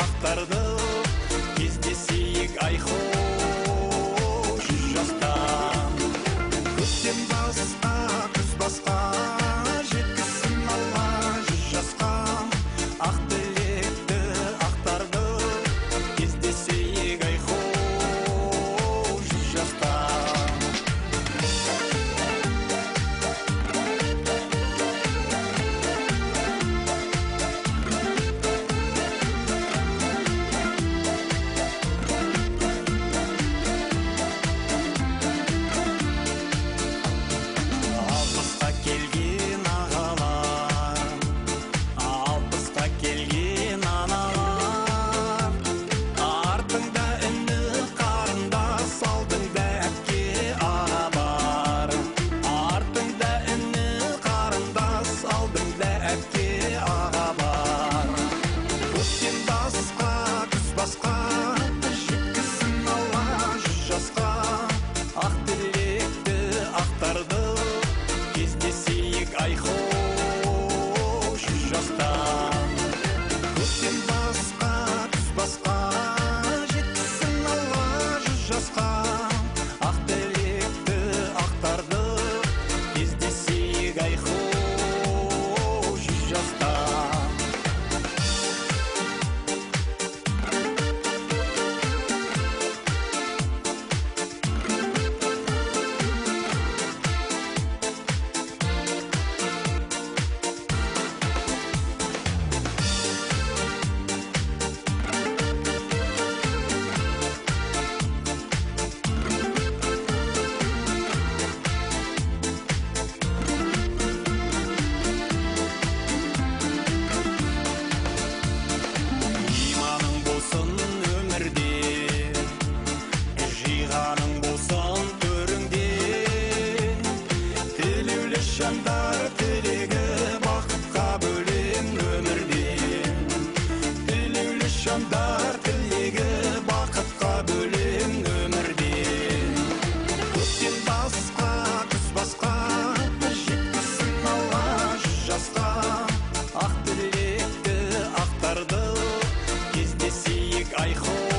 ақтарды, кездесейік айхол жүз жастан. Көктем басқа, күз басқа, жеткізсін Алла жүз жасқа. Ақ тілекті ақтарды, кездесейік айхол жүз жастан. Алпысқа келген ағалар, алпысқа келген аналар, артыңда іні қарындас, алдыңда әпке аға бар. Артыңда іні қарындас, алдыңда әпке аға бар. Көктем басқа, күз басқа, жеткізсін Алла жүз жасқа. Ақ тілекті ақтарды, кездесейік айхол жүз жастан. Көктем басқа, күз басқа, жеткізсін Алла жүз жасқа. Ақ тілекті ақтарды, кездесейік айхол жүз жастан. Иманың болсын өмірде, жиғаның болсын төріңде. Тілеулі жандар тілегі, бақытқа бөлен өмірде. Тілеулі жандар тілегі, бақытқа бөлен өмірде. Көктем басқа, күз басқа, жеткізсін Алла жүз жасқа. Ақ тілекті ақтарды, кездесейік айхол